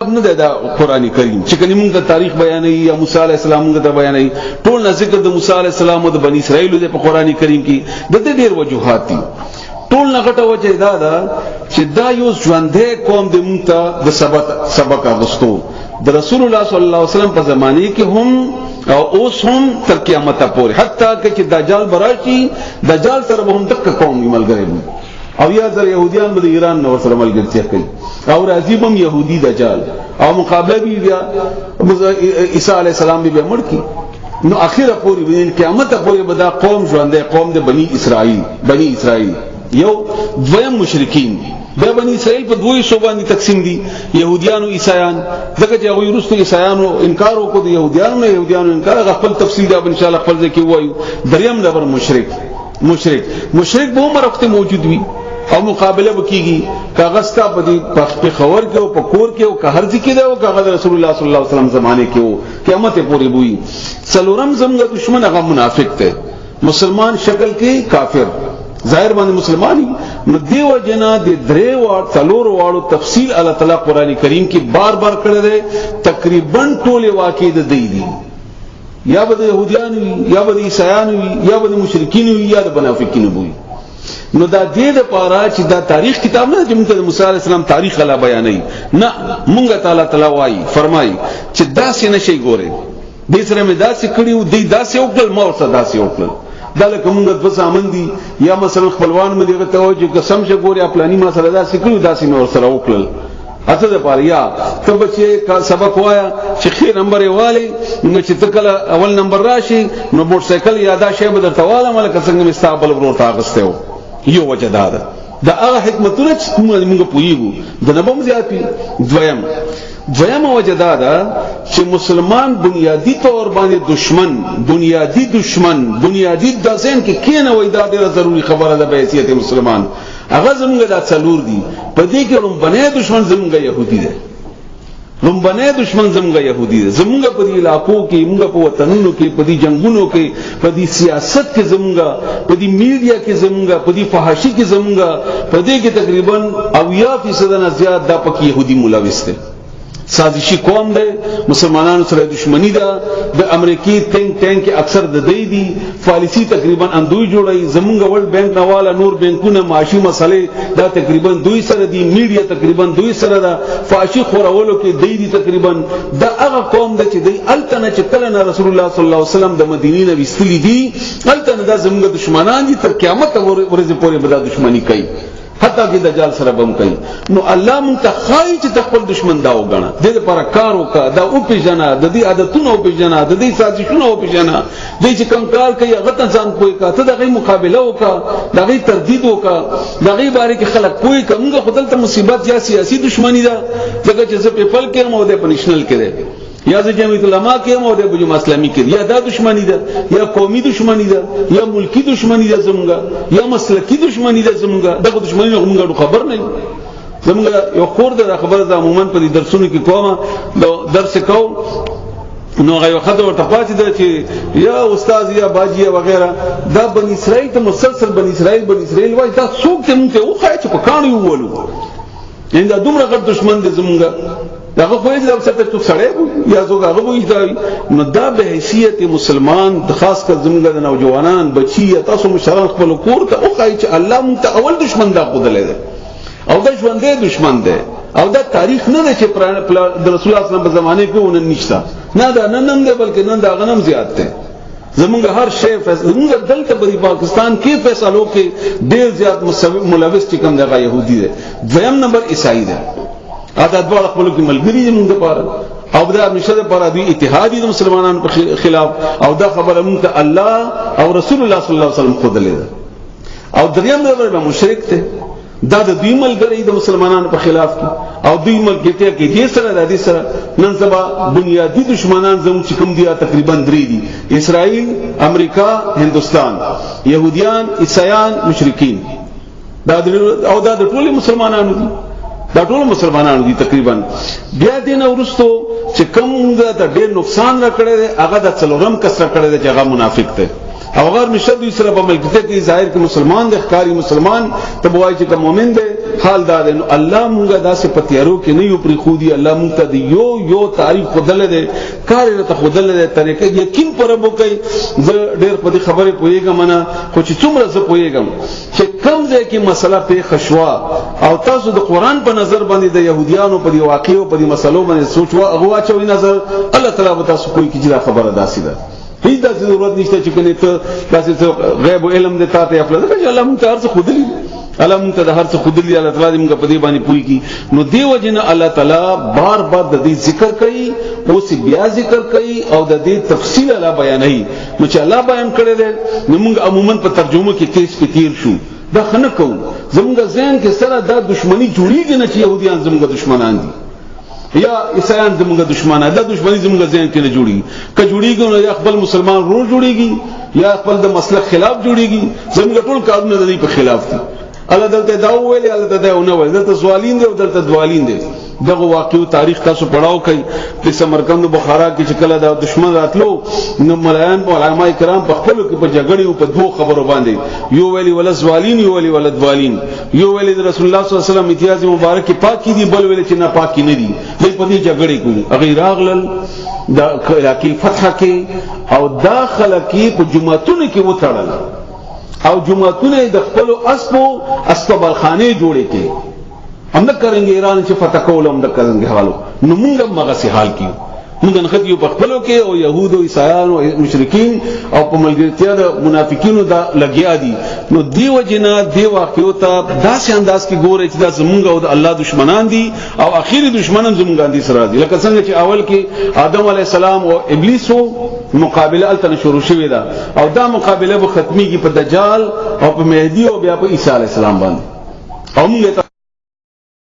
کتاب نه دی دا قران کریم چې کني موږ ته تاریخ بیانوي یا موسی علی السلام موږ ته بیانوي ټول نه ذکر د موسی علی السلام او د بنی اسرائیل د قران کریم کې د ډېر وجوهات دي ټول نه غټه وجه دا چې دا یو ژوندې قوم د موږ ته د سبق اغوستو د رسول الله صلی الله علیه وسلم په زمانه کې هم او اوس هم تر قیامت پورې حتی چې دجال براشي دجال سره به هم دغه قوم ملګری او یا در يهوديان به ایران نو سره ملګرتیا کوي او راځي هم يهودي دجال او مقابله بیا عیسی علی السلام به مړ کی نو اخره پوری وین قیامت پوری به دا قوم ژوندې قوم د بنی اسرائیل یو دویم مشرکین دا بنی اسرائیل په دوی صوبانی تقسیم دي يهوديان او عیسایان ځکه چې هغه وروسته عیسایانو انکار وکړ د يهوديانو انکار خپل تفصیل دا ان شاء الله خپل ځکه وایو دریم نمبر مشرک به عمر وخت موجود وي او مقابله وکيږي کاغذ تا په خبر کې او په کور کې او که هر ځکه دا او کاغذ رسول الله صلی الله علیه وسلم زمانه کې او قیامت پورې وي څلورم زموږ دشمن هغه منافق ته مسلمان شکل کې کافر ظاهر باندې مسلمانی نو دیو جنا د درې وار څلور وارو تفصیل الله تعالی قران کریم کې بار کړی دی تقریبا ټول واقع د دی یا به يهوديان وي یا به عیسایان وي یا به مشرکین وي یا د منافقین وي نو دا دې د پاره چې دا تاریخ کتاب نه چې موږ د موسی علی السلام تاریخ الله بیانوي نه موږ تعالی وایي فرمایي چې داسې نشي ګوره دې سره مې داسې کړیو دې داسې وکړل ما ورته داسې وکړل دا لکه موږ د وسامن دي یا مثلا خپلوان مې دغه توجه قسم شه ګوره خپلانی ما سره داسې کړیو داسې مې ورسره وکړل اته د پاره یا ته بچي سبق وایا چې خیر نمبر والی نو چې تکله اول نمبر راشي نو موټر سایکل یادا شی بدل تواله ملک څنګه مستقبل ورور تاغسته یو وجه دا هغه حکمتونه چې موږ پوېږو د نبم زیاتی دویم وجه دا چې مسلمان بنیادی طور باندې بنیادی د ځین کې کینه وای دا ډیره ضروری خبره ده په حیثیت مسلمان هغه زموږ د څلور دي په دې کې لومبنه دشمن زموږ يهودي ده زموږ په دې علاقو کې موږ په وطنونو کې په دې جنگونو کې په دې سیاست کې زموږ په دې میډیا کې زموږ په دې فحاشي کې زموږ په دې کې تقریبا 80% نه زیات د پک يهودي ملوث دي سازشی قوم ده مسلمانانو سره دشمنی ده د امریکای ټینک اکثر د دی پالیسی تقریبا اندوی جوړي زمونږ ورلد بانک نواله نور بانکونه معاشي مسلې دا تقریبا دوی سره دي میډیا تقریبا دوی سره ده فاشي خورولو کې دی تقریبا دا هغه قوم ده چې دی التنه چې کله رسول الله صلی الله علیه وسلم د مدینې نه وستلی دي التنه دا زمونږ دشمنان دي تر قیامت ورځې پورې به دا دشمنی کوي حتی کې دجال سره بم کوي نو الله منتخای چې خپل دشمن دا وګڼه د دې لپاره کار وکړه دا او پیژنه د دې عادتونو او پیژنه د دې سازشونو او پیژنه د چې کوم کار کوي هغه ته ځان کوی کا ته دغه مقابله وکړه دغه تردید وکړه دغه باره کې خلک کوی کومه خپل ته مصیبت یا سیاسي دشمنی ده دغه چې زه په فل کې مو د پنشنل کې یا ز جمعیت علماء کې مو د بجو اسلامي کې یا دا دشمنی ده یا قومي دشمنی ده یا ملکی دشمنی ده زمونږه یا مسلکی دشمنی ده زمونږه دغه دشمنی موږ خبر نه زمونږ یو خور ده خبره ده عموما په درسونو کې کومه درس کوم نو غو خدای ورته پاتې ده چې یا استاد یا باجی یا وغیرہ دا بنی اسرائیل ته مسلسل بنی اسرائیل وای دا څوک ته مونږ ته وخای چې په کانو وولو ان دا دومره غټ دشمن دي زمونږه داغه خو یې د څه ته سړی یا زوګه وایي دا نو دا به حیثیت مسلمان د خاص کر زمونږ د نوجوانان بچي تاسو مشران خپل کور ته وخای چې الله مونږ ته اول دشمن دا خدای ده او دا ژوندې دشمن ده او دا تاریخ نه چې د رسول الله صلی الله علیه وسلم په زمانه کې ونه نشته نه دا نن ده بلکې نن دا غنم زیات ده زمونږ هر شی زمونږ دلته په پاکستان کې فیصلو کې ډیر زیات ملوث چې کوم دغه يهودي ده دویم نمبر عیسائی ده دا دوه خپل کې ملګری دي موږ لپاره او دا نشه لپاره دی اتحادی د مسلمانانو په خلاف او دا خبره موږ ته الله او رسول الله صلی الله علیه وسلم خود لیدل او دریم نمبر مشرک ته دا د دوی ملګری د مسلمانانو په خلاف او دوی ملګرتیا کې دې سره د دې سره نن سبا بنیادی دشمنان زموږ چې کوم دي تقریبا درې دي اسرائیل امریکا هندستان يهوديان عیسایان مشرکین دا او دا د ټول مسلمانانو دي دا ټول مسلمانانو دي تقریبا بیا دین ورستو چې کوم دا ډېر نقصان را کړی هغه د څلورم کس را کړی چې هغه منافق دی او غیر مشد سره په ملکته کې ظاهر کې مسلمان د ښکاری مسلمان ته وایي چې کوم مؤمن دی حال دا دی. نو الله مونږه داسې پتیارو کې نه یو پری خودي. الله مونږ ته یو تعریف خدل دی کار ته خدل دی طریقې یقین پر ابو کوي. زه ډېر په دې خبره پوهیږم نه خو چې څومره زه پوهیږم چې کم ځای کې مسله په خشوا او تاسو د قران په نظر باندې د يهوديانو په دی واقعو په دی مسلو باندې سوچوا هغه واچوي نظر الله تعالی به تاسو کوئی کی چې خبره داسې ده. هیڅ د ضرورت نشته چې کنه ته داسې غیب علم د تاته خپل ده چې الله مونږ ته هر څه خودلی الله مونږ ته هر څه خودلی الله تعالی موږ په دې باندې پوي کی. نو دیو جن الله تعالی بار بار د دې ذکر کوي او سی بیا ذکر کوي او د دې تفصیل الله بیانوي. نو چې الله بیان کړی دی نو موږ عموما په ترجمه کې تیز پتیر شو دا خنه کو زموږ ذهن کې سره دا دښمنی جوړیږي نه چې يهوديان زموږ دشمنان دي یا عیسایان زموږ دشمنان دا دښمنی زموږ ذهن کې نه جوړیږي. که جوړیږي نو یا خپل مسلمان ورور جوړیږي یا خپل د مسلک خلاف جوړیږي. زموږ ټول کارونه د دې په خلاف دي. الله دلته دا ویل الله دلته نه ویل دلته سوالین دي او دلته دوالین دي. دغه واقعو تاریخ تاسو پڑھاو کوي په سمرقند او بخارا کې چې کله دا دشمن راتلو نو ملایان او علماء کرام په خپل کې په جګړې او په دوه خبرو باندې یو ویلي ول سوالین یو ویلي ول دوالین. یو ویلي رسول الله صلی الله علیه وسلم امتیاز مبارک پاکي دي بل ویلي چې نه پاکي نه دي. دوی په دې جګړې کوي هغه راغلل دا علاقې فتح کې او داخله کې په جمعتون کې وتړل او جمعتونه د خپل اسبالخانه جوړې کې هم نه کرنګ ایران چې فتح کول هم نه کرنګ حالو. نو موږ مغه سي حال کیو موږ نه خدیو په خپلو کې او يهود او عیسایان او مشرکین او په ملګرتیا د منافقینو دا لګیا دي. نو دیو جنا دیو واقعو ته داسې انداز کې ګوري چې دا زمونږ او د الله دشمنان دي او اخیری دشمنان زمونږ دي سره دي. لکه څنګه چې اول کې آدم علی السلام او ابلیس مقابله الته شروع شوې ده او دا مقابله به ختميږي په دجال او په مهدی او بیا په عیسی علی السلام باندې. او موږ